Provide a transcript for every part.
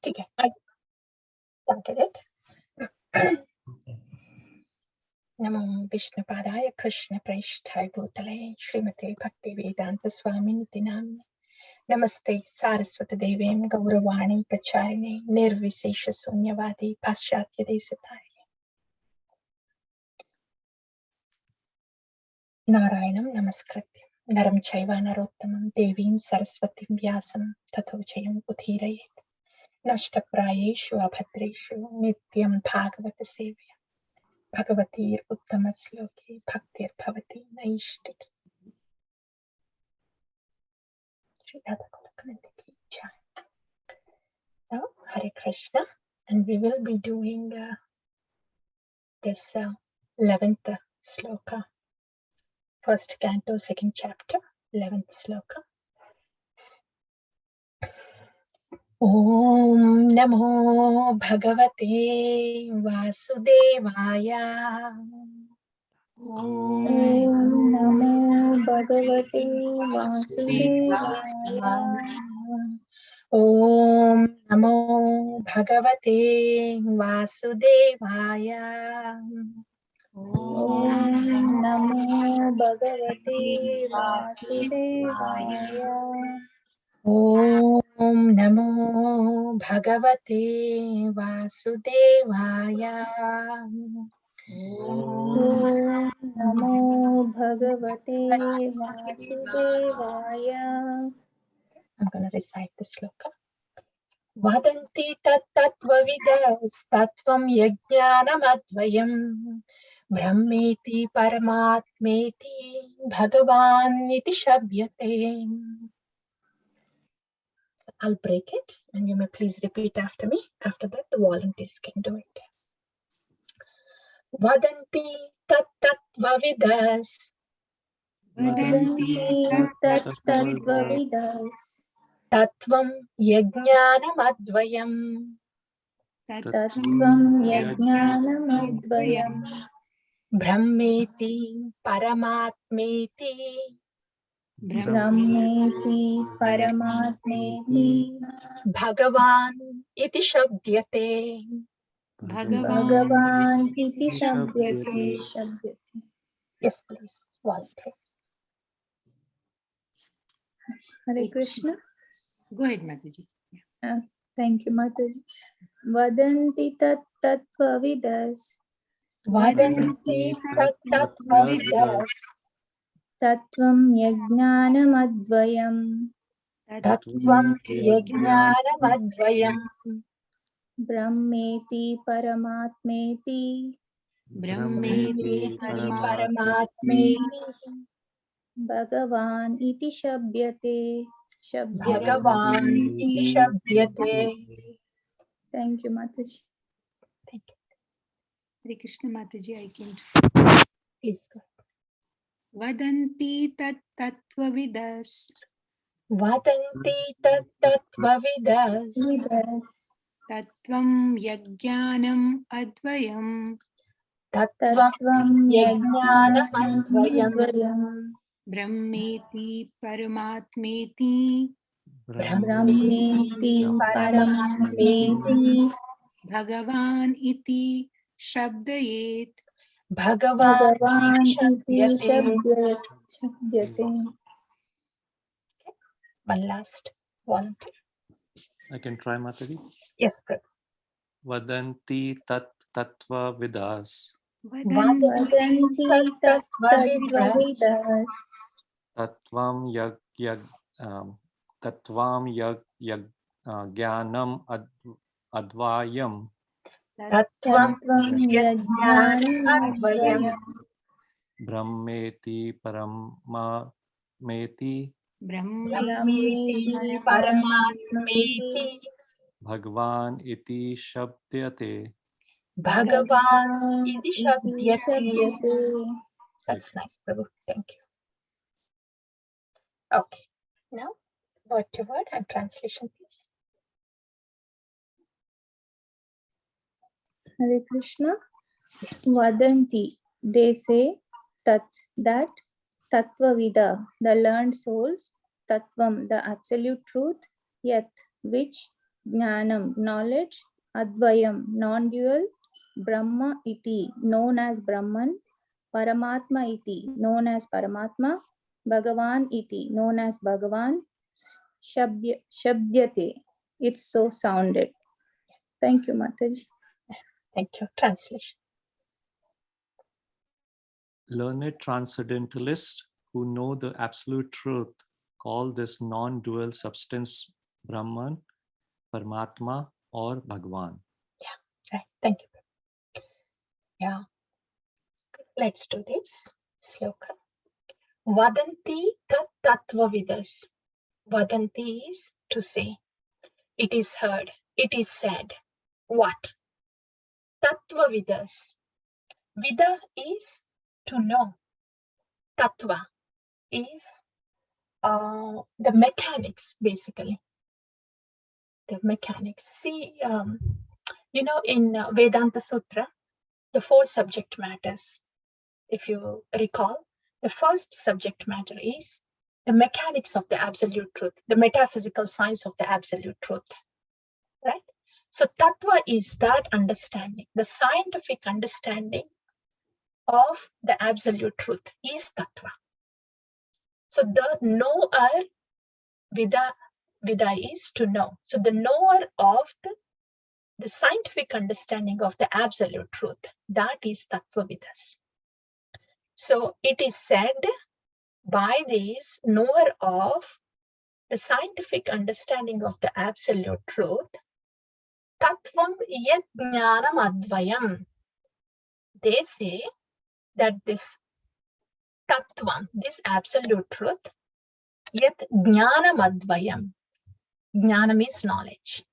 Okay, I started it. Namo Vishnupadaya Krishna Preshthai Bhutale Srimate Bhakti Vedanta Swamini Namne Namaste Saraswati Devim Gauravani Pracharine Nirvisesha Sunyavadi Paschatya Desatari Narayanam Namaskrityam Naram Chaiva Narottamam Devim Saraswati Vyasam Tato Jayam Uthirayet Nashtaprayeshu Abhadreshu Nityam Bhagavata Sevya Bhagavatir Uttamasloki Bhaktir Bhavati Naishtiki Now, Hare Krishna, and we will be doing this 11th sloka, first canto, second chapter, 11th sloka. Om Namo Bhagavate Vasudevaya. Om Namo Bhagavate Vasudevaya. Om Namo Bhagavate Vasudevaya. Om Namo Bhagavate Vasudevaya. Om Namo Bhagavate Vasudevaya. Om Namo Bhagavate Vasudevaya. I'm going to recite the sloka. Vadanti tattvavidas tattvam yajnanamadvayam brahmeti paramatmeti bhagavan iti shabhyate. I'll break it and you may please repeat after me. After that, the volunteers can do it. Vadanti tattvavidas Vadanti tattvavidas tattvam yajnanamadvayam tattvam yajnanamadvayam brahmeti paramatmeti brahmeti paramatmeti bhagavan iti shabdyate. Bhagavan iti shabdyate. Yes, please. Volunteers. Hare Krishna. Go ahead, Mataji. Thank you, Mataji. Vadanti tattvavidas Vadanti tattvavidas tattvam yajnanamadvayam tattvam yajnanamadvayam brahmeti paramatmeti Brahmeti paramatmeti Bhagavan iti shabdyate. Bhagavan iti shabdyate. Thank you, Mataji. Thank you. Hare Krishna, Mataji, I can. Please go. Vadanti tattvavidas Vadanti tattvavidas tattvam yajnanam advayam tattvam yajnanamadvayam brahmeti paramatmeti brahmeti paramatmeti bhagavan iti shabdayet. Bhagavan iti iti shabdyate. shabdyate. One last volunteer. I can try, Mataji. Yes, Prabhu. Vadanti tattva vidas Vadanti tattvavidas tattvam jnanam advayam tattvam yajnanamadvayam yajnanamadvayam brahmeti paramameti brahmeti paramatmeti bhagavan iti shabdyate. Bhagavan iti iti shabdyate. shabdyate. That's nice, Prabhu. Thank you. Okay. Now, word to word and translation, please. Hare Krishna. Vadanti, they say, tat, that, tattvavida, the learned souls, tattvam, the absolute truth, yat, which, Jnanam, knowledge. Advayam, non-dual. Brahma iti, known as Brahman. Paramatma iti, known as Paramatma. Bhagavan iti, known as Bhagavan. Shabdyate, it's so sounded. Thank you, Mataji. Thank you. Translation. Learned transcendentalists who know the absolute truth call this non-dual substance Brahman, Paramatma, or Bhagwan. Right. Thank you. Yeah. Let's do this. Sloka. Vadanti tat tattvavidas. Vadanti is to say. It is heard. It is said. What? Tattvavidas. Vida is to know. Tattva is the mechanics, basically. The mechanics. See, in Vedanta Sutra, the 4 subject matters. If you recall, the first subject matter is the mechanics of the absolute truth, the metaphysical science of the absolute truth, right? So tattva is that understanding, the scientific understanding of the absolute truth is tattva. So the knower, vida is to know. So the knower of the scientific understanding of the absolute truth, that is tattva vidas. So it is said by this knower of the scientific understanding of the absolute truth, tattvam yat jnanam advayam. They say that this tattvam, this absolute truth, yat jnanam advayam. Jnanam is knowledge.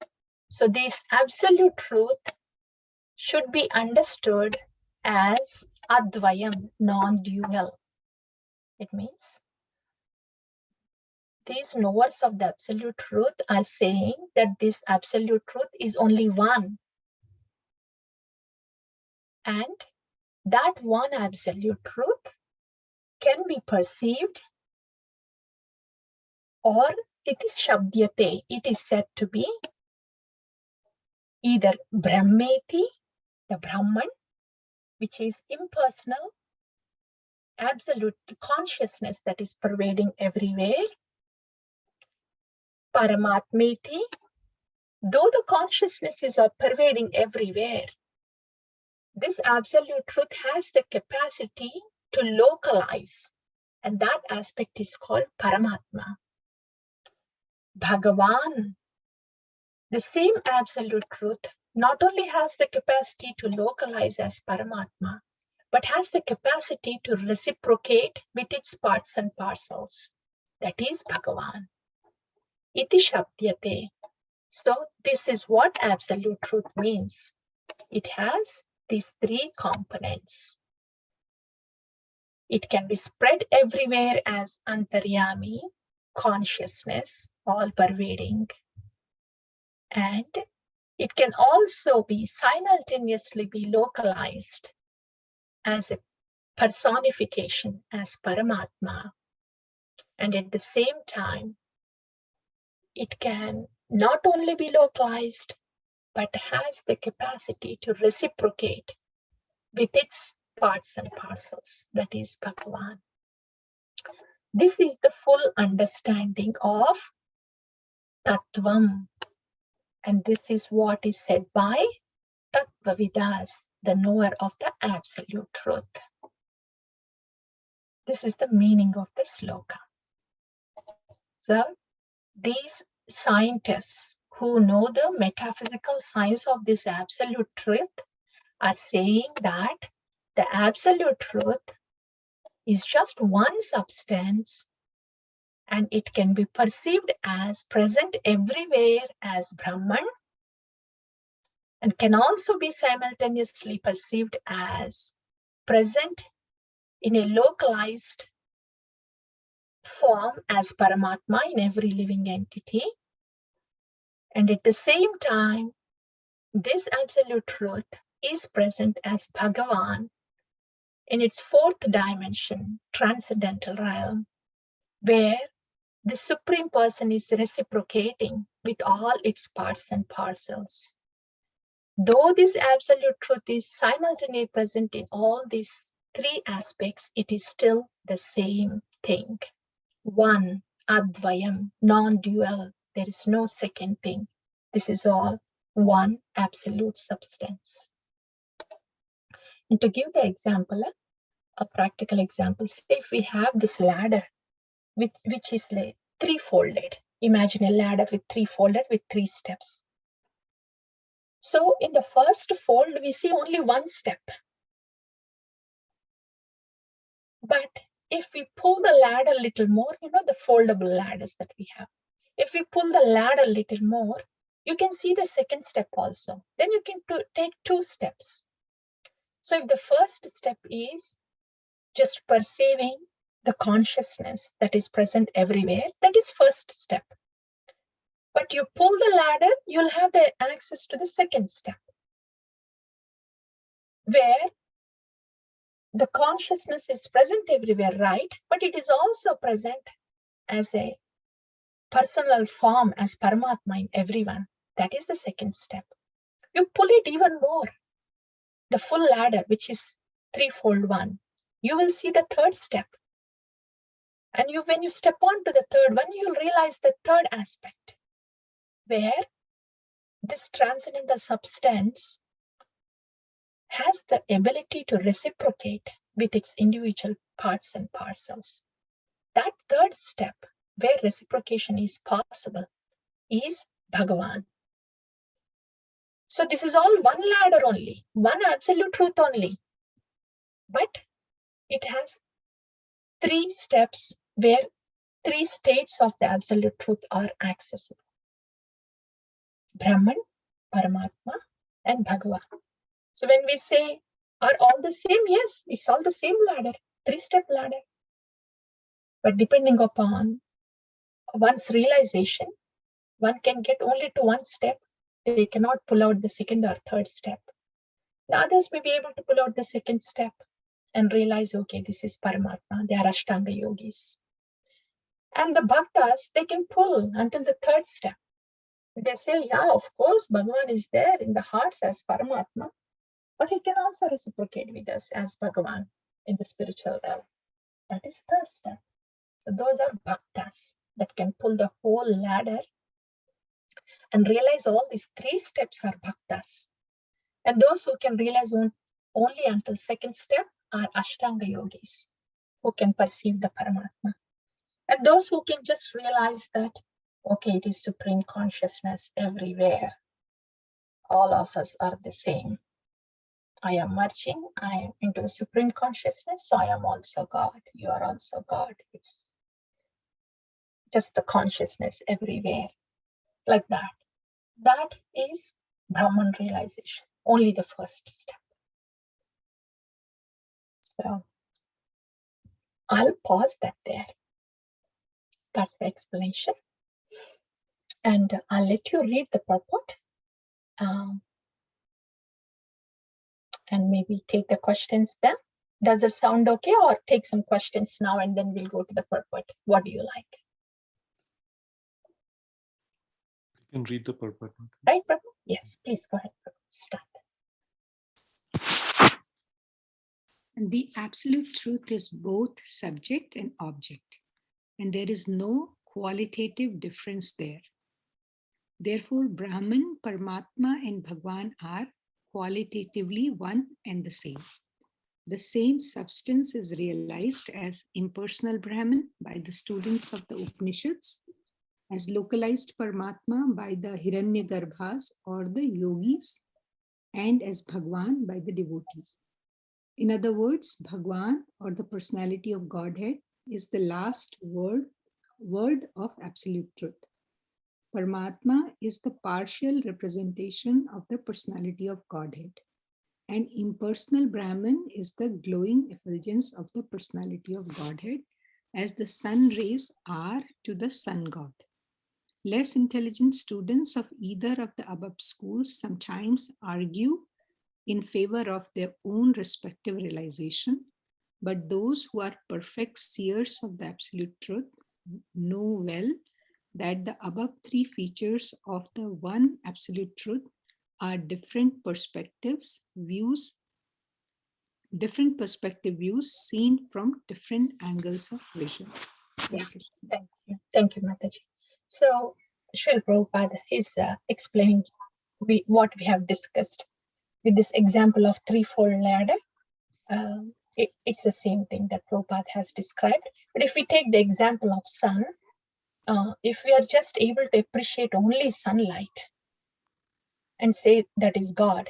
So this absolute truth should be understood as advayam, non-dual. It means these knowers of the absolute truth are saying that this absolute truth is only one. And that one absolute truth can be perceived, or it is shabdyate. It is said to be either brahmeti, the Brahman, which is impersonal, absolute consciousness that is pervading everywhere. Paramatmeti, though the consciousnesses are pervading everywhere, this absolute truth has the capacity to localize, and that aspect is called Paramatma. Bhagavan, the same absolute truth, not only has the capacity to localize as Paramatma, but has the capacity to reciprocate with its parts and parcels. That is Bhagavan. Iti Shabdyate. So this is what absolute truth means. It has these 3 components. It can be spread everywhere as Antaryami, consciousness, all pervading. And it can also be simultaneously be localized as a personification, as Paramatma. And at the same time, it can not only be localized, but has the capacity to reciprocate with its parts and parcels. That is Bhagavan. This is the full understanding of Tattvam. And this is what is said by Tattvavidas, the knower of the absolute truth. This is the meaning of the sloka. So these scientists who know the metaphysical science of this absolute truth are saying that the absolute truth is just one substance, and it can be perceived as present everywhere as Brahman, and can also be simultaneously perceived as present in a localized form as Paramatma in every living entity. And at the same time, this absolute truth is present as Bhagavan in its 4th dimension, transcendental realm, where the Supreme Person is reciprocating with all its parts and parcels. Though this absolute truth is simultaneously present in all these three aspects, it is still the same thing. One, Advayam, non-dual. There is no second thing. This is all one absolute substance. And to give the example, a practical example, say if we have this ladder, which is like three-folded. Imagine a ladder with three-folded with three steps. So in the first fold, we see only one step. But if we pull the ladder a little more, the foldable ladders that we have. If we pull the ladder a little more, you can see the second step also. Then you can take two steps. So if the first step is just perceiving the consciousness that is present everywhere, that is first step. But you pull the ladder, you'll have the access to the second step, where the consciousness is present everywhere, right? But it is also present as a personal form, as Paramatma in everyone. That is the second step. You pull it even more, the full ladder, which is threefold one, you will see the third step. And when you step on to the third one, you'll realize the third aspect, where this transcendental substance has the ability to reciprocate with its individual parts and parcels. That third step, where reciprocation is possible, is Bhagavan. So this is all one ladder only, one absolute truth only. But it has three steps where three states of the absolute truth are accessible. Brahman, Paramatma, and Bhagavan. So when we say, are all the same? Yes, it's all the same ladder, three-step ladder. But depending upon one's realization, one can get only to one step. They cannot pull out the second or third step. The others may be able to pull out the second step and realize, okay, this is Paramatma. They are Ashtanga yogis. And the bhaktas, they can pull until the third step. They say, yeah, of course, Bhagavan is there in the hearts as Paramatma, but he can also reciprocate with us as Bhagavan in the spiritual realm. That is third step. So those are bhaktas that can pull the whole ladder and realize all these three steps are bhaktas. And those who can realize only until second step are Ashtanga yogis, who can perceive the Paramatma. And those who can just realize that, okay, it is supreme consciousness everywhere. All of us are the same. I am merging, I am into the supreme consciousness, so I am also God. You are also God. It's just the consciousness everywhere, like that. That is Brahman realization, only the first step. So I'll pause that there. That's the explanation. And I'll let you read the purport and maybe take the questions then. Does it sound okay, or take some questions now and then we'll go to the purport? What do you like? You can read the purport. Right, Prabhu? Yes, please go ahead. Start. The absolute truth is both subject and object, and there is no qualitative difference there. Therefore, Brahman, Paramatma, and Bhagavan are qualitatively one and the same. The same substance is realized as impersonal Brahman by the students of the Upanishads, as localized Paramatma by the Hiranyagarbhas or the yogis, and as Bhagavan by the devotees. In other words, Bhagavan, or the personality of Godhead, is the last word of absolute truth. Paramatma is the partial representation of the personality of Godhead, and impersonal Brahman is the glowing effulgence of the personality of Godhead, as the sun rays are to the sun god. Less intelligent students of either of the above schools sometimes argue in favor of their own respective realization, but those who are perfect seers of the absolute truth know well that the above three features of the one absolute truth are different perspective views seen from different angles of vision. Yeah, thank you. Thank you, Mataji. So, Srila Prabhupada is explaining what we have discussed with this example of threefold ladder. It's the same thing that Prabhupada has described. But if we take the example of sun, if we are just able to appreciate only sunlight and say that is God,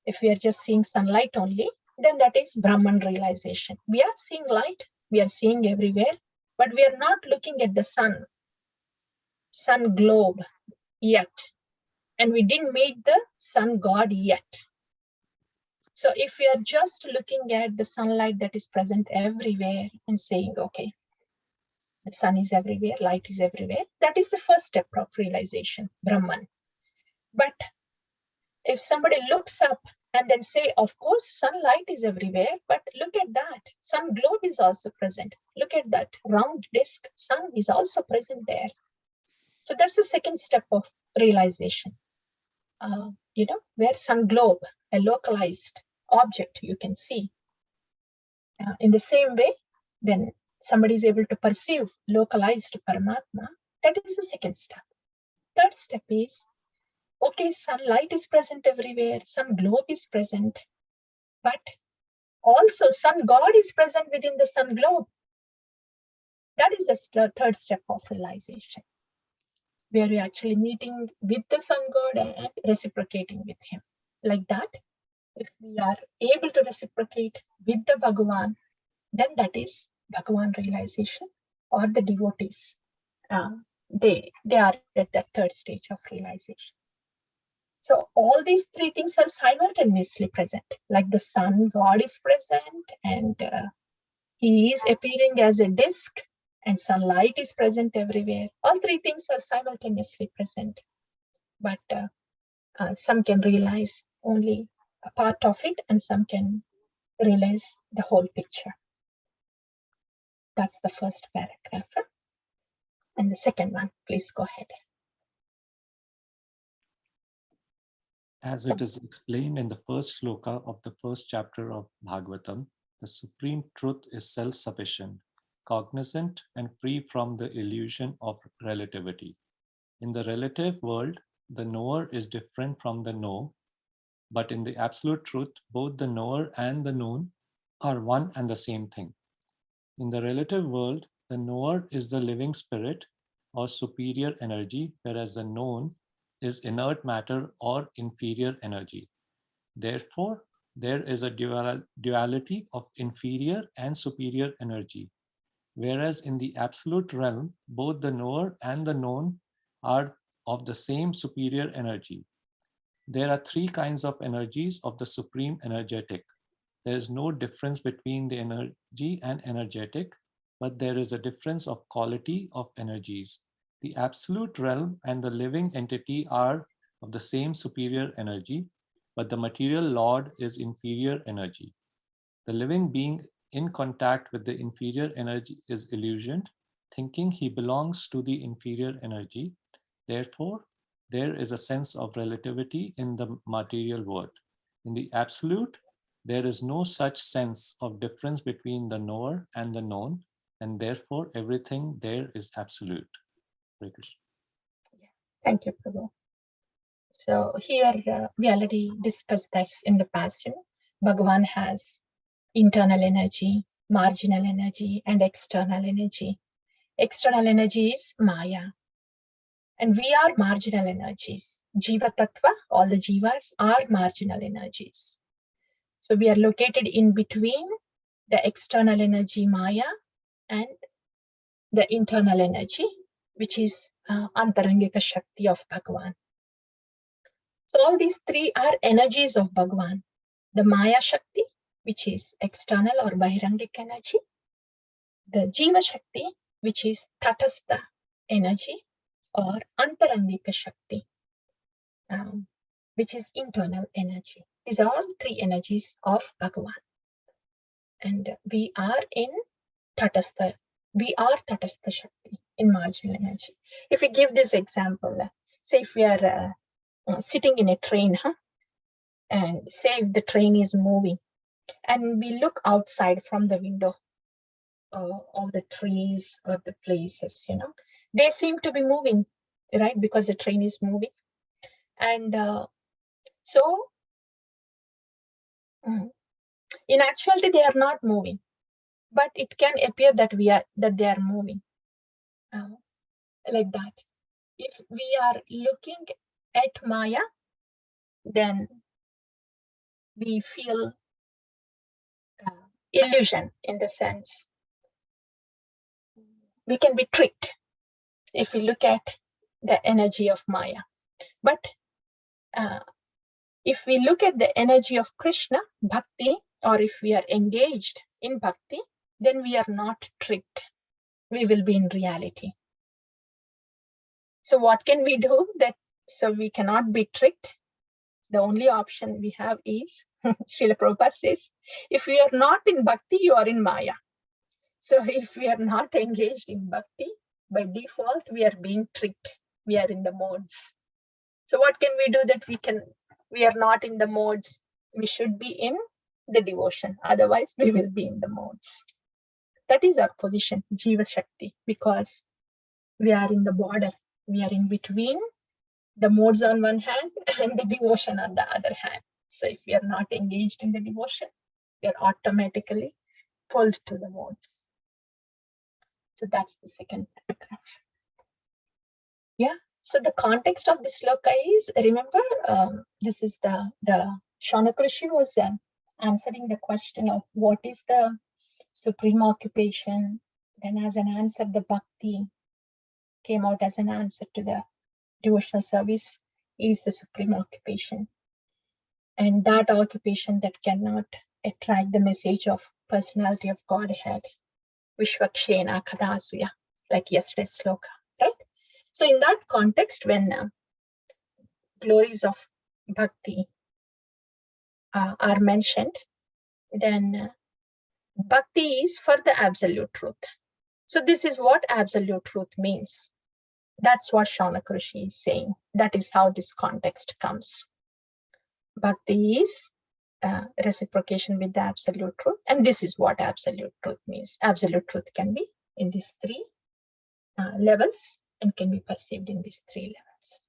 if we are just seeing sunlight only, then that is Brahman realization. We are seeing light, we are seeing everywhere, but we are not looking at the sun globe yet. And we didn't make the sun God yet. So if we are just looking at the sunlight that is present everywhere and saying, okay, the sun is everywhere, light is everywhere, that is the first step of realization, Brahman. But if somebody looks up and then say, of course, sunlight is everywhere, but look at that. Sun globe is also present. Look at that round disk. Sun is also present there. So that's the second step of realization. Where sun globe, a localized object you can see. In the same way, when somebody is able to perceive localized Paramatma, that is the second step. Third step is, okay, sunlight is present everywhere, sun globe is present, but also sun God is present within the sun globe. That is the third step of realization, where we're actually meeting with the sun God and reciprocating with him. Like that, if we are able to reciprocate with the Bhagavan, then that is Bhagavan realization, or the devotees. They are at that third stage of realization. So all these three things are simultaneously present. Like the sun, God is present, and he is appearing as a disk, and sunlight is present everywhere. All three things are simultaneously present. But some can realize only a part of it, and some can realize the whole picture. That's the first paragraph. And the second one, please go ahead. As it is explained in the first sloka of the first chapter of Bhagavatam, the supreme truth is self-sufficient, cognizant, and free from the illusion of relativity. In the relative world, the knower is different from the know, but in the absolute truth, both the knower and the known are one and the same thing. In the relative world, the knower is the living spirit or superior energy, whereas the known is inert matter or inferior energy. Therefore, there is a duality of inferior and superior energy, whereas in the absolute realm, both the knower and the known are of the same superior energy. There are three kinds of energies of the supreme energetic. There is no difference between the energy and energetic, but there is a difference of quality of energies. The absolute realm and the living entity are of the same superior energy, but the material lord is inferior energy. The living being in contact with the inferior energy is illusioned, thinking he belongs to the inferior energy. Therefore, there is a sense of relativity in the material world. In the absolute, there is no such sense of difference between the knower and the known, and therefore everything there is absolute. Thank you, Prabhu. So here we already discussed this in the past. Bhagavan has internal energy, marginal energy, and external energy. External energy is Maya. And we are marginal energies. Jiva Tattva, all the jivas are marginal energies. So we are located in between the external energy Maya and the internal energy, which is Antarangika Shakti of Bhagavan. So all these three are energies of Bhagavan. The Maya Shakti, which is external or Bahirangik energy. The Jiva Shakti, which is Tatastha energy, or Antarangika Shakti, which is internal energy. These are all three energies of Bhagavan. And we are in Tatastha. We are Tatastha Shakti. in marginal energy. If we give this example, say if we are sitting in a train, and say if the train is moving, and we look outside from the window, all the trees or the places, they seem to be moving, right? Because the train is moving. And so in actuality, they are not moving, but it can appear that they are moving, like that. If we are looking at Maya, then we feel illusion, in the sense we can be tricked if we look at the energy of Maya. But if we look at the energy of Krishna, bhakti, or if we are engaged in bhakti, then we are not tricked. We will be in reality. So what can we do so we cannot be tricked? The only option we have is, Srila Prabhupada says, if we are not in bhakti, you are in Maya. So if we are not engaged in bhakti, by default, we are being tricked. We are in the modes. So what can we do that we are not in the modes? We should be in the devotion. Otherwise, we will be in the modes. That is our position, Jiva Shakti, because we are in the border. We are in between the modes on one hand and the devotion on the other hand. So if we are not engaged in the devotion, we are automatically pulled to the modes. So that's the second paragraph. Yeah. So the context of this sloka is, remember, this is the Shaunaka was answering the question of what is the supreme occupation. Then as an answer, the bhakti came out as an answer to the devotional service is the supreme occupation. And that occupation that cannot attract the message of personality of Godhead, Vishwakshena Kadasuya, like yesterday's sloka, right? So in that context, when glories of bhakti are mentioned, then bhakti is for the absolute truth. So this is what absolute truth means. That's what Shaunaka is saying. That is how this context comes. Bhakti is reciprocation with the absolute truth. And this is what absolute truth means. Absolute truth can be in these three levels and can be perceived in these three levels.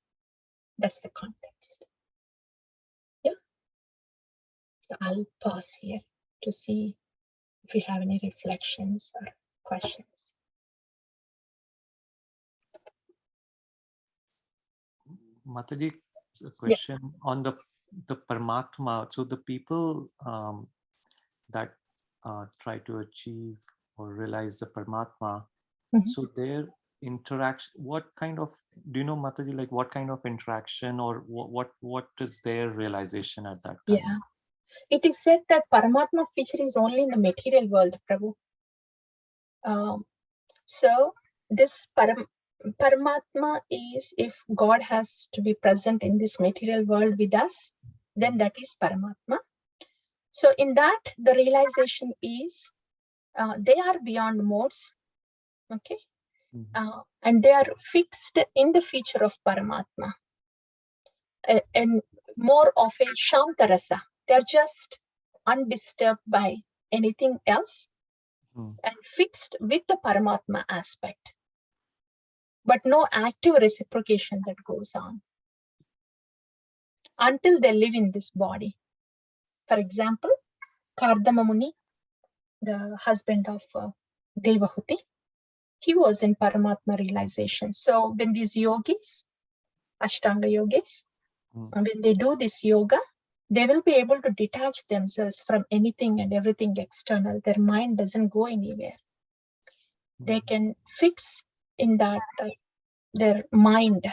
That's the context. Yeah. So I'll pause here to see if you have any reflections or questions. Mataji, a question on the Paramatma. So the people that try to achieve or realize the Paramatma, so their interaction, what kind of, do you know, Mataji, like what kind of interaction or what is their realization at that time? Yeah. It is said that Paramatma feature is only in the material world, Prabhu. So this Paramatma is, if God has to be present in this material world with us, then that is Paramatma. So in that, the realization is they are beyond modes, okay? And they are fixed in the feature of Paramatma. And more of a Shantarasa. They're just undisturbed by anything else and fixed with the Paramatma aspect. But no active reciprocation that goes on until they live in this body. For example, Kardama Muni, the husband of Devahuti, he was in Paramatma realization. So when these yogis, Ashtanga yogis, when they do this yoga, they will be able to detach themselves from anything and everything external. Their mind doesn't go anywhere. They can fix in that, their mind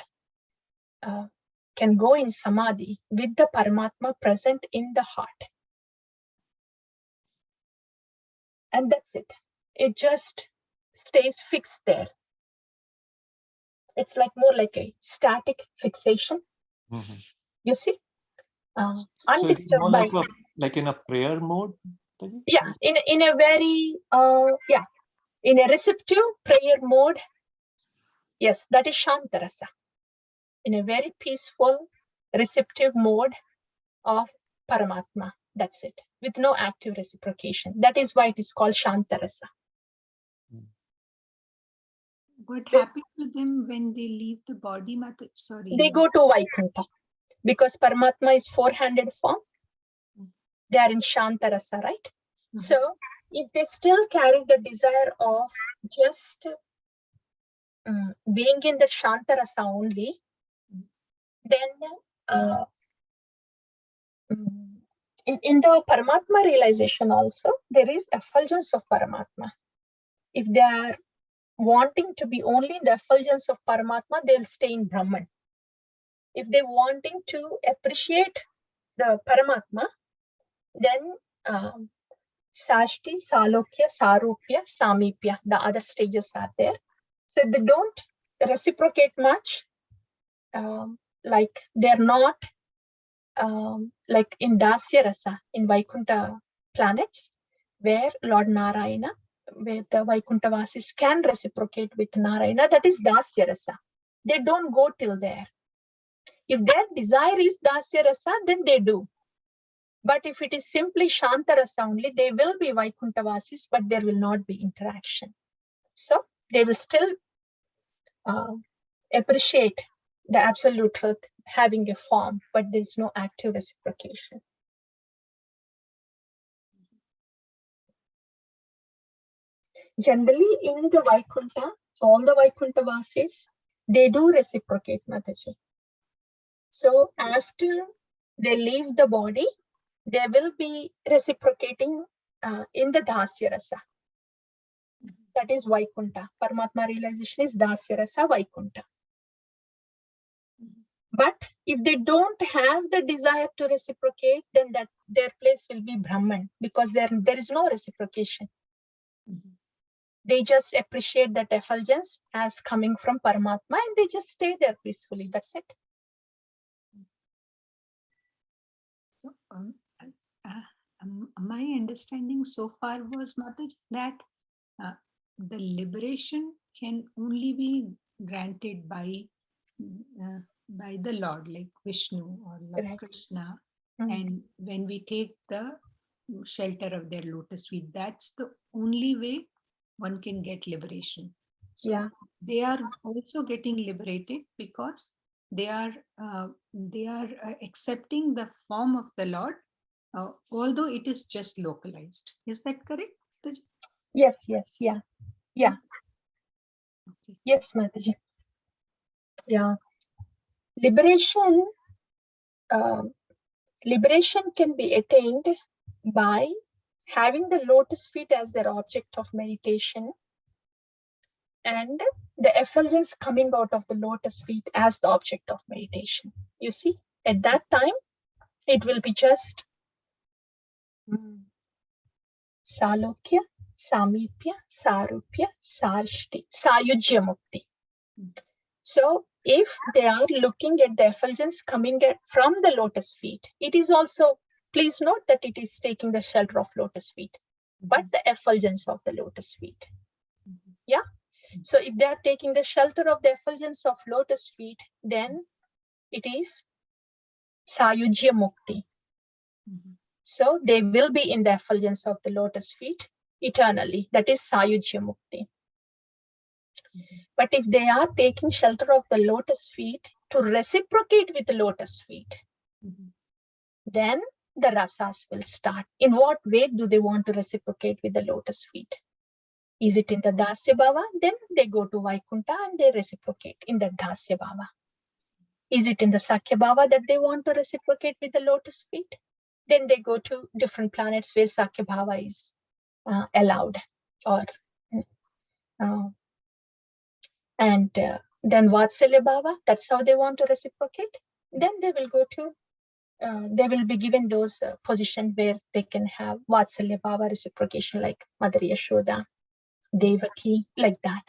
can go in samadhi with the Paramatma present in the heart. And that's it. It just stays fixed there. It's like more like a static fixation. You see? Undisturbed so by... like in a prayer mode? Yeah, in a very, in a receptive prayer mode, Yes, that is Shantarasa. In a very peaceful, receptive mode of Paramatma. That's it. With no active reciprocation. That is why it is called Shantarasa. What happened to them when they leave the body, Mata? Sorry. They go to Vaikuntha. Because Paramatma is four-handed form. They are in Shantarasa, right? So if they still carry the desire of just being in the Shantarasa only, then in the Paramatma realization also, there is effulgence of Paramatma. If they are wanting to be only in the effulgence of Paramatma, they'll stay in Brahman. If they're wanting to appreciate the Paramatma, then Sashti, Salokya, Sarupya, Samipya, the other stages are there. So they don't reciprocate much, like they're not like in Dasya Rasa, in Vaikuntha planets, where Lord Narayana, where the Vaikuntha Vasis can reciprocate with Narayana, that is Dasya Rasa. They don't go till there. If their desire is Dasya Rasa, then they do. But if it is simply Shanta Rasa only, they will be Vaikuntha Vasis, but there will not be interaction. So they will still appreciate the absolute truth having a form, but there's no active reciprocation. Generally, in the Vaikuntha, all the Vaikuntha Vasis, they do reciprocate, Mataji. So after they leave the body, they will be reciprocating in the Dasya Rasa. That is Vaikuntha. Paramatma realization is Dasya Rasa, Vaikuntha. But if they don't have the desire to reciprocate, then that their place will be Brahman, because there is no reciprocation. They just appreciate that effulgence as coming from Paramatma, and they just stay there peacefully. That's it. So, my understanding so far was, Mataji, that the liberation can only be granted by the Lord, like Vishnu or like Right. Krishna. And when we take the shelter of their lotus feet, that's the only way one can get liberation. So they are also getting liberated because they are accepting the form of the Lord, although it is just localized. Is that correct? Yes, yeah. Okay. Yes, Mataji. Yeah. Liberation can be attained by having the lotus feet as their object of meditation, and the effulgence coming out of the lotus feet as the object of meditation. You see, at that time, it will be just Salokya, Samipya, Sarupya, Sarshti, Sayujya Mukti. So if they are looking at the effulgence coming from the lotus feet, it is also, please note that it is taking the shelter of lotus feet, but the effulgence of the lotus feet. Yeah. So if they are taking the shelter of the effulgence of lotus feet, then it is Sayujya Mukti. So they will be in the effulgence of the lotus feet eternally. That is Sayujya Mukti. But if they are taking shelter of the lotus feet to reciprocate with the lotus feet, then the rasas will start. In what way do they want to reciprocate with the lotus feet? Is it in the Dasya Bhava? Then they go to Vaikuntha and they reciprocate in the Dasya Bhava. Is it in the Sakya Bhava that they want to reciprocate with the lotus feet? Then they go to different planets where Sakya Bhava is allowed. And then Vatsalya Bhava, that's how they want to reciprocate. Then they will go to, they will be given those positions where they can have Vatsalya Bhava reciprocation, like Mother Yashoda, Devaki, like that.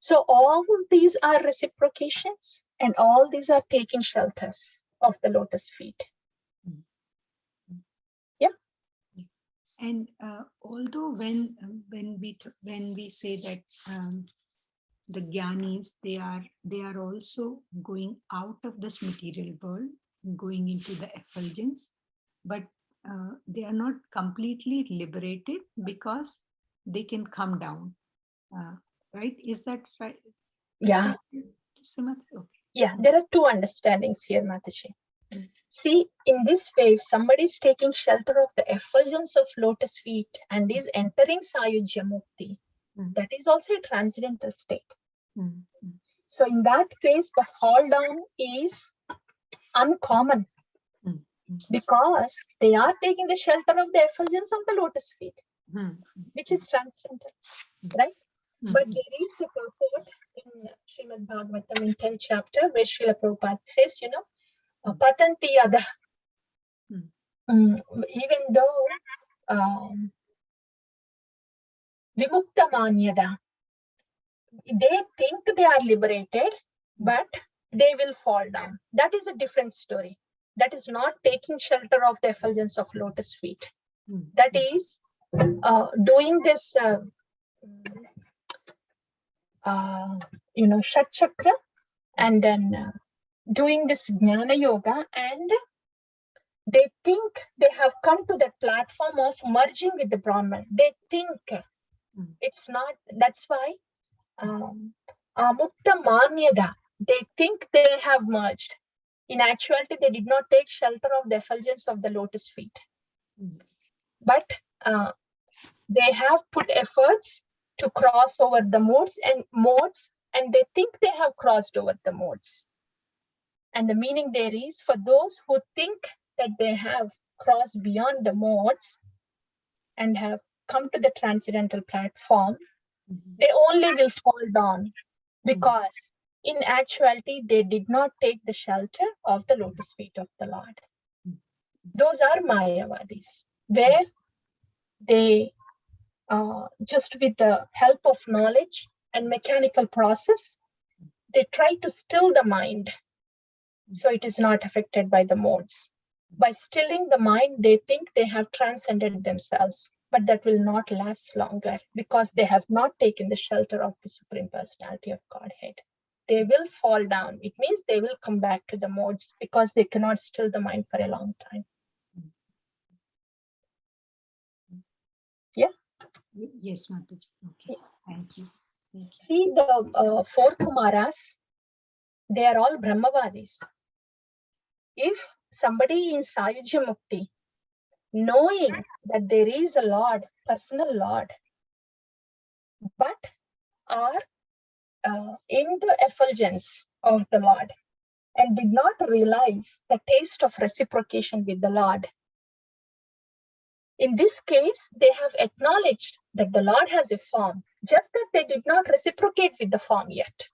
So all these are reciprocations, and all these are taking shelters of the lotus feet. Yeah. And although when we say that the Gyanis, they are also going out of this material world, going into the effulgence, but they are not completely liberated because they can come down. Right? Is that right? Yeah. Srimati? Okay. Yeah, there are two understandings here, Mataji. Mm. See, in this way, if somebody is taking shelter of the effulgence of lotus feet and is entering Sayujya Mukti, that is also a transcendental state. So in that case, the fall down is uncommon because they are taking the shelter of the effulgence of the lotus feet, which is transcendental, right? But there is a purport in Srimad Bhagavatam in 10th chapter where Srila Prabhupada says, patanti yada. Even though vimukta manyada, they think they are liberated, but they will fall down. That is a different story. That is not taking shelter of the effulgence of lotus feet. That is doing this, Shat Chakra, and then doing this Jnana Yoga, and they think they have come to that platform of merging with the Brahman. They think it's not. That's why Mukta Manyada, they think they have merged. In actuality, they did not take shelter of the effulgence of the lotus feet. But they have put efforts to cross over the modes, and they think they have crossed over the modes. And the meaning there is, for those who think that they have crossed beyond the modes and have come to the transcendental platform, they only will fall down because in actuality, they did not take the shelter of the lotus feet of the Lord. Those are Mayavadis, where they just with the help of knowledge and mechanical process, they try to still the mind so it is not affected by the modes. By stilling the mind, they think they have transcended themselves, but that will not last longer because they have not taken the shelter of the Supreme Personality of Godhead. They will fall down. It means they will come back to the modes because they cannot still the mind for a long time. Yeah? Yes, Mataji. Okay. Yes. Thank you. See, the four Kumaras, they are all Brahmavadis. If somebody in Sayujya Mukti, knowing that there is a Lord, personal Lord, but are in the effulgence of the Lord and did not realize the taste of reciprocation with the Lord. In this case, they have acknowledged that the Lord has a form, just that they did not reciprocate with the form yet.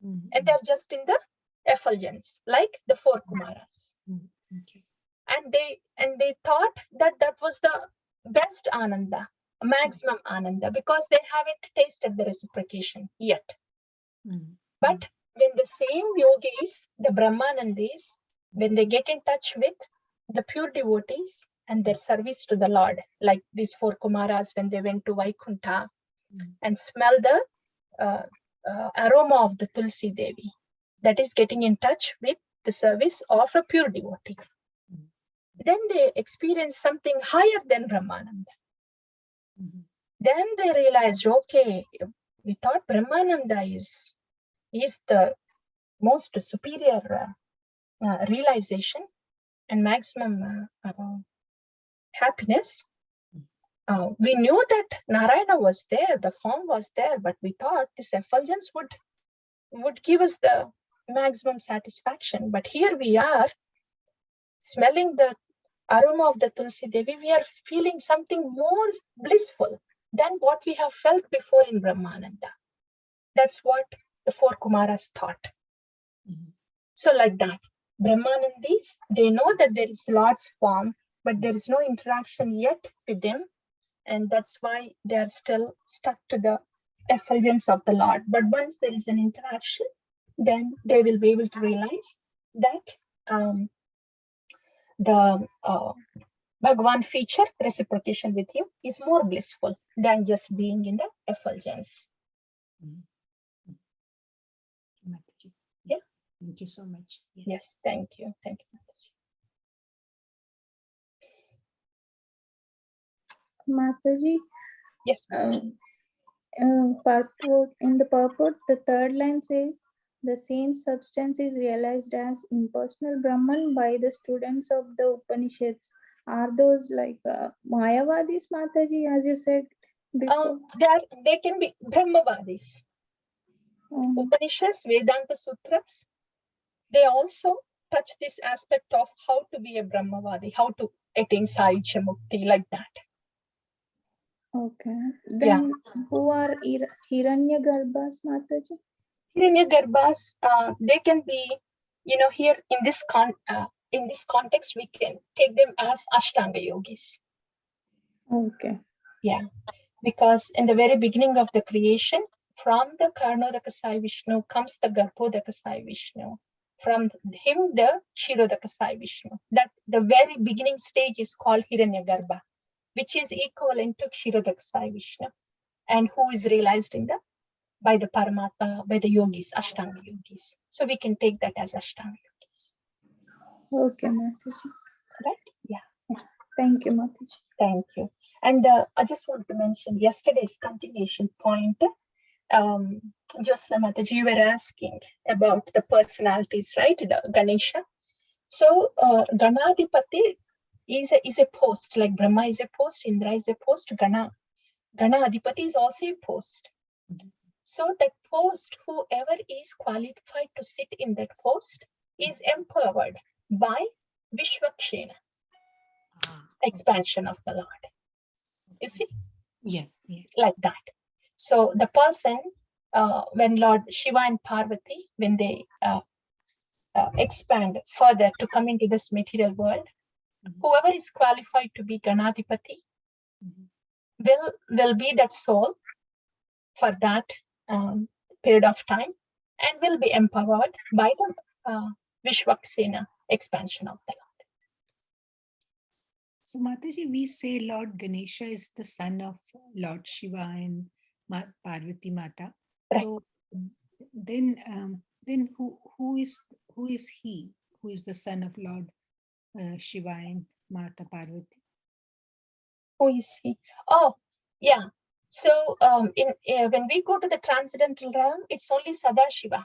And they're just in the effulgence, like the four Kumaras. Okay. And they thought that that was the best Ananda, maximum Ananda, because they haven't tasted the reciprocation yet. But when the same yogis, the Brahmanandis, when they get in touch with the pure devotees and their service to the Lord, like these four Kumaras when they went to Vaikuntha and smell the aroma of the Tulsi Devi, that is getting in touch with the service of a pure devotee. Then they experience something higher than Brahmananda. Then they realized, okay, we thought Brahmananda is the most superior realization and maximum happiness. We knew that Narayana was there, the form was there, but we thought this effulgence would give us the maximum satisfaction. But here we are smelling the aroma of the Tulsi Devi, we are feeling something more blissful than what we have felt before in Brahmananda. That's what the four Kumaras thought. So like that, Brahmanandis, they know that there is Lord's form, but there is no interaction yet with them. And that's why they are still stuck to the effulgence of the Lord. But once there is an interaction, then they will be able to realize that the Bhagavan feature, reciprocation with him, is more blissful than just being in the effulgence. Thank you so much. Yes, thank you. Thank you, Mataji, Yes. purport, in the purport, the third line says, the same substance is realized as impersonal Brahman by the students of the Upanishads. Are those like Mayavadis, Mataji, as you said before? They can be Brahmavadis. Upanishads, Vedanta Sutras, they also touch this aspect of how to be a Brahmavadi, how to attain Saicha Mukti, like that. Okay. Then who are Hiranyagarbhas, Mataji? Hiranyagarbhas, they can be, here in this context, we can take them as Ashtanga yogis. Okay. Yeah, because in the very beginning of the creation, from the Karnodakasai Vishnu comes the Garbhodakasai Vishnu. From him, the Shirodakasai Vishnu. That the very beginning stage is called Hiranyagarbha, which is equivalent to Shirodakasai Vishnu, and who is realized by the Paramatma, by the yogis, Ashtanga yogis. So we can take that as Ashtanga yogis. Okay, Mataji. Right? Yeah. Thank you, Mataji. Thank you. And I just want to mention yesterday's continuation point. Josla Mataji, you were asking about the personalities, right? The Ganesha. So Ganadipati is a post, like Brahma is a post, Indra is a post, Ganadipati is also a post. So that post, whoever is qualified to sit in that post is empowered by Vishwakshena, expansion of the Lord. You see? Yeah. Like that. So the person, when Lord Shiva and Parvati, when they expand further to come into this material world, whoever is qualified to be Ganadipati will be that soul for that period of time and will be empowered by the Vishwaksena expansion of the Lord. So Mataji, we say Lord Ganesha is the son of Lord Shiva and Parvati Mata. Right. So then who is he? Who is the son of Lord Shiva and Mata Parvati? Who is he? Oh, yeah. So when we go to the transcendental realm, it's only Sadashiva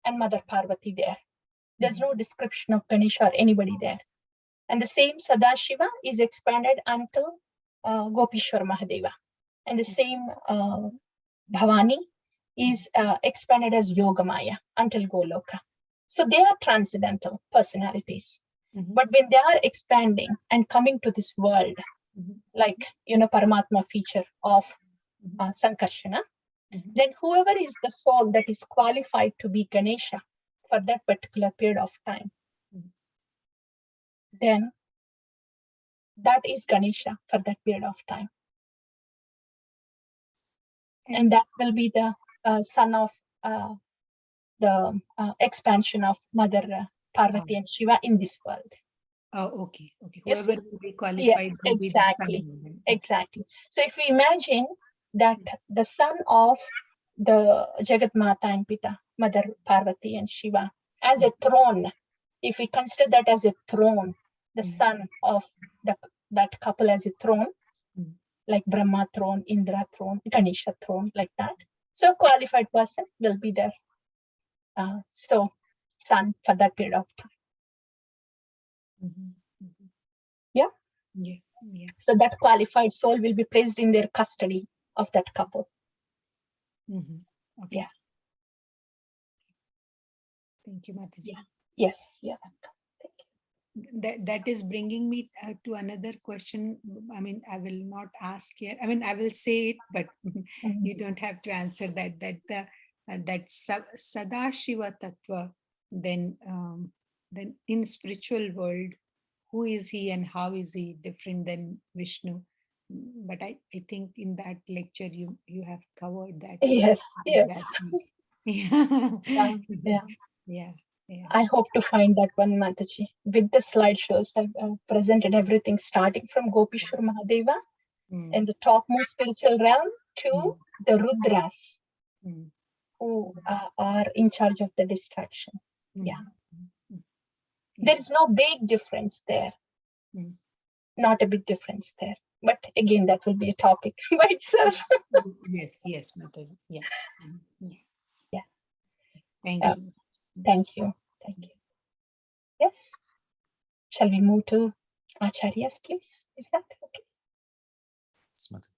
and Mother Parvati there. There's no description of Ganesha or anybody there. And the same Sadashiva is expanded until Gopishwar Mahadeva. And the same Bhavani is expanded as Yogamaya until Goloka. So they are transcendental personalities. But when they are expanding and coming to this world, like, Paramatma feature of Sankarshana, then whoever is the soul that is qualified to be Ganesha for that particular period of time, then that is Ganesha for that period of time. And that will be the son of the expansion of Mother Parvati and Shiva in this world. Oh, okay. Yes. Whoever will be qualified Yes, will be the exactly. son. Exactly. So if we imagine that the son of the Jagat Mata and Pita, Mother Parvati and Shiva, as a throne, if we consider that as a throne, the son of that couple as a throne, like Brahma throne, Indra throne, Ganesha throne, like that. So qualified person will be there. So son for that period of time. Yeah. So that qualified soul will be placed in their custody of that couple. Okay. Yeah. Thank you, Mataji. Yes. Yeah. Thank you. That is bringing me to another question. I mean, I will not ask here. I mean, I will say it, but you don't have to answer that. That Sadashiva Tattva. Then in spiritual world, who is he and how is he different than Vishnu? But I think in that lecture you have covered that. Yes. Yeah. I hope to find that one, Mataji. With the slideshows, I've presented everything starting from Gopishwar Mahadeva in the topmost spiritual realm to the Rudras who are in charge of the distraction. Yeah. Mm. There is no big difference there. Mm. Not a big difference there. But again, that will be a topic by itself. Yes, yes, Mataji. Yeah. Yeah. Yeah. Thank Uh, you. Thank you. Thank you. Yes. Shall we move to Acharyas, please? Is that okay? Yes, Mataji.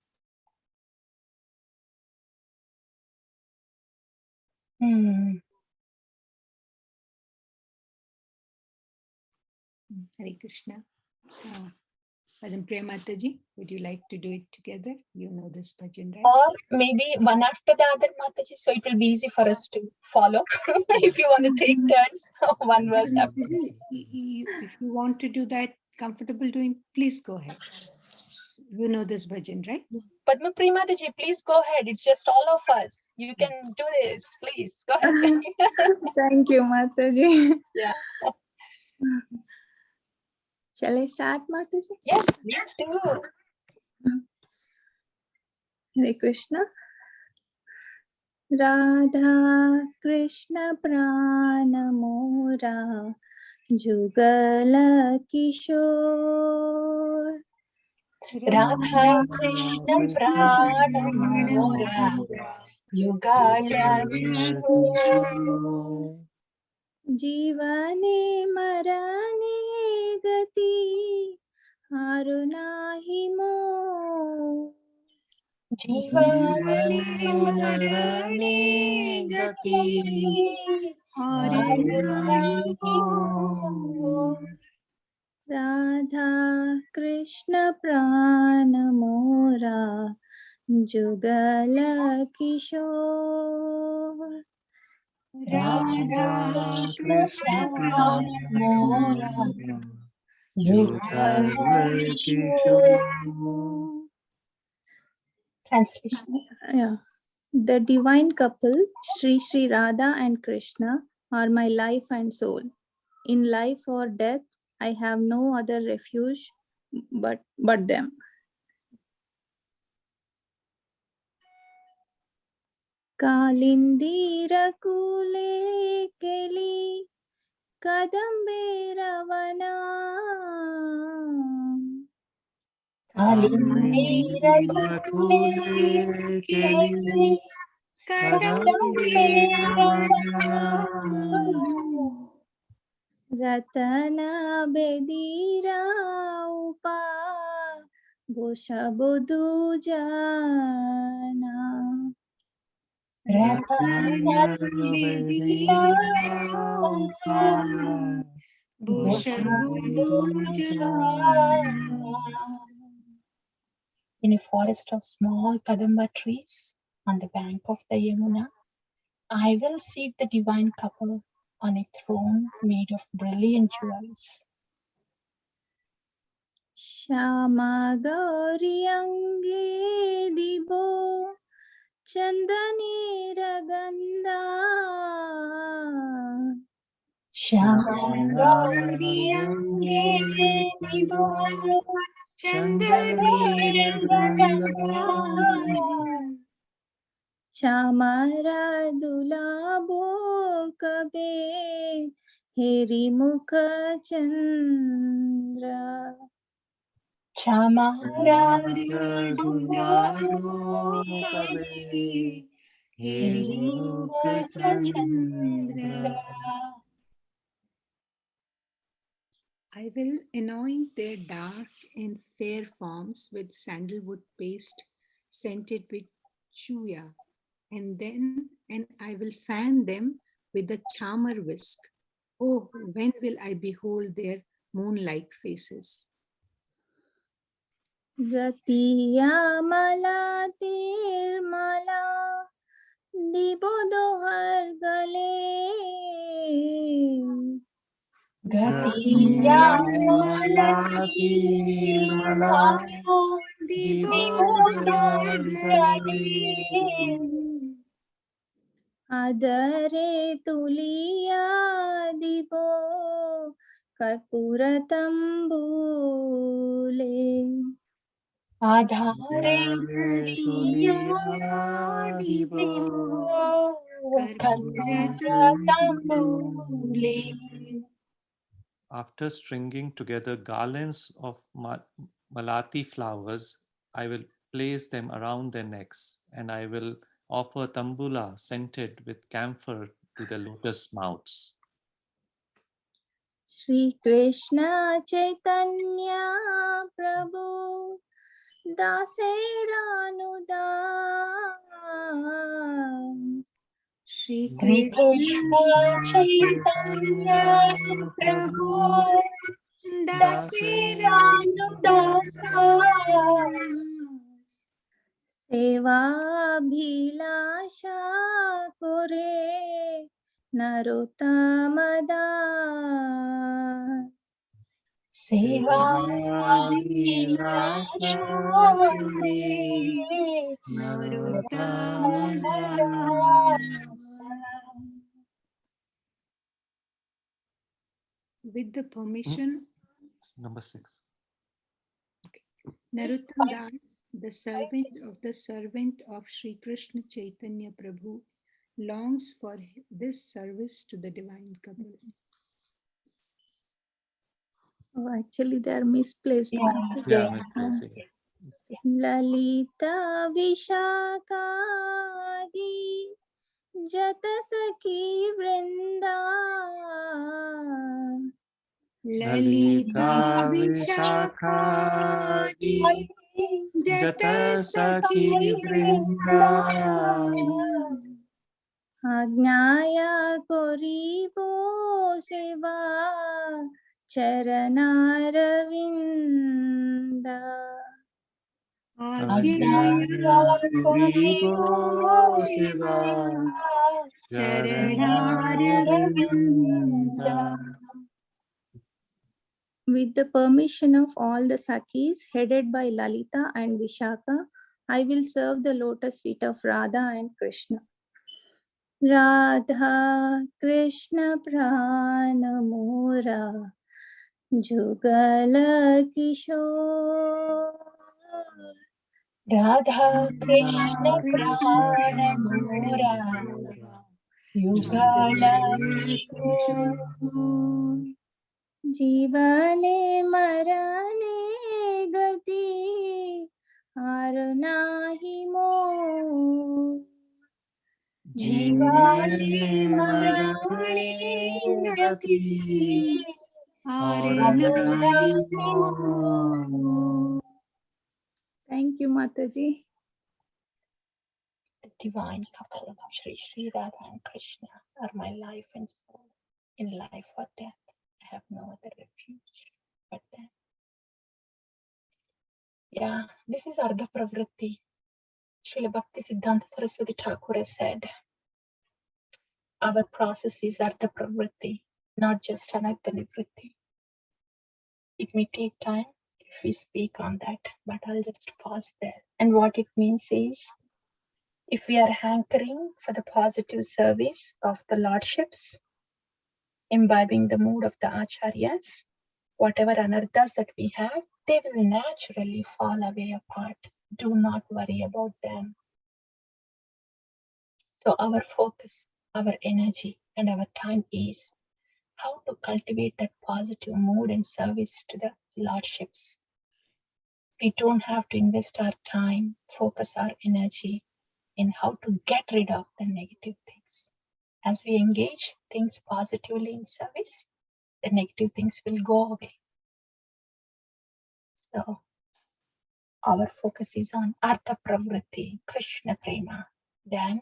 Hare Krishna. Madam Priya Mataji, would you like to do it together? You know this bhajan, right? Or maybe one after the other, Mataji, so it will be easy for us to follow. If you want to take turns, one verse after. Mataji, if you want to do that, comfortable doing, please go ahead. You know this bhajan, right? Padma Priya Mataji, please go ahead. It's just all of us. You can do this. Please go ahead. Thank you, Mataji. Yeah. Shall I start, Mataji? Yes, please do. Hare Krishna. Radha Krishna Prana Mora Jugala Kishore Radha Krishna Prana Mora Yugala Kishore जीवने मरणे गति हारु नाही मो Jivane Marane Gati Harunai Ho Radha Krishna प्राण मोरा Jugal Kishore Radha Krishna Prana Mora Yugala Kishore. Translation. Yeah. The divine couple, Sri Sri Radha and Krishna, are my life and soul. In life or death, I have no other refuge but them. Kalindira kule keli kadambe ravana Kalindira Kule Keli Kadambe Ravana Ratana bedira upa Gosha bodhu jana Ratana Vedira In a forest of small Kadamba trees on the bank of the Yamuna, I will seat the divine couple on a throne made of brilliant jewels. Shama gauri ange dibo chandani raganda Shamangari Ange Dibo Chandani Raganda Chamara dulabo kabe heri mukha chandra Chamara Dulabo Kabe Hirimukha Chandra. I will anoint their dark and fair forms with sandalwood paste scented with chuya, and I will fan them with the charmer whisk. Oh, when will I behold their moon-like faces? Gatiya mala tirmala dibo dohar gale Gatiya Malati Mala Dibodohar Gale Adare tuliya dibo karpura tambule Adhare Divo Karpuratamule. After stringing together garlands of malati flowers, I will place them around their necks, and I will offer tambula scented with camphor to their lotus mouths. Shri Krishna Chaitanya Prabhu Daseranudas Shri Sri Krishna Chaitanya Prabhu Dasiranudaasa Seva Bhilasha Kore Narotamadas Seva Vilasha With the permission, Number 6. Narottam Das, the servant of Sri Krishna Chaitanya Prabhu, longs for this service to the divine couple. Oh, actually, they are misplaced. Yeah, Yeah, yeah. misplaced, yeah. Lalita Vishakadi Jatasaki Vrinda Lalita Vishakadi Jatasaki Vrinda Agnaya Koribo Seva Charanaravinda Agnaya Koribo Seva Charanaravinda. With the permission of all the Sakis, headed by Lalita and Vishaka, I will serve the lotus feet of Radha and Krishna. Radha Krishna Pranamura Jugala Kishore Radha Krishna Prana Mura Yugala Kishore जीवने मरने गति हार नाही मोह Jivani Marani Gati Arunai Thank you, Mataji. The divine couple of Sri Sri Radha and Krishna are my life and soul. In life or death, I have no other refuge but them. Yeah, this is Ardha Pravritti. Srila Bhakti Siddhanta Saraswati Thakur has said, our process is Ardha Pravritti, not just Anartha Nivritti. It may take time if we speak on that, but I'll just pause there. And what it means is, if we are hankering for the positive service of the lordships, imbibing the mood of the acharyas, whatever anarthas that we have, they will naturally fall away apart. Do not worry about them. So our focus, our energy, and our time is how to cultivate that positive mood and service to the lordships. We don't have to invest our time, focus our energy in how to get rid of the negative things. As we engage things positively in service, the negative things will go away. So our focus is on Artha Pravritti, Krishna Prema, then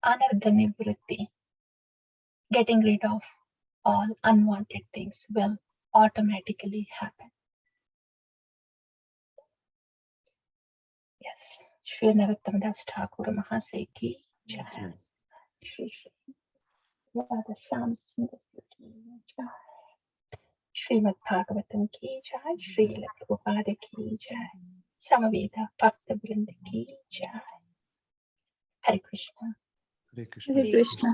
Anartha Nivritti. Getting rid of all unwanted things will automatically happen. Yes. Shri Narottam Das Thakur Mahasaya ki jai. Shri Shri Radha Shyam Sundar ki jai. Srimad Bhagavatam ki jai. Srila Prabhupada ki jai. Samaveda Bhakta Vrinda ki jai. Hare Krishna. Hare Krishna. Hare Krishna.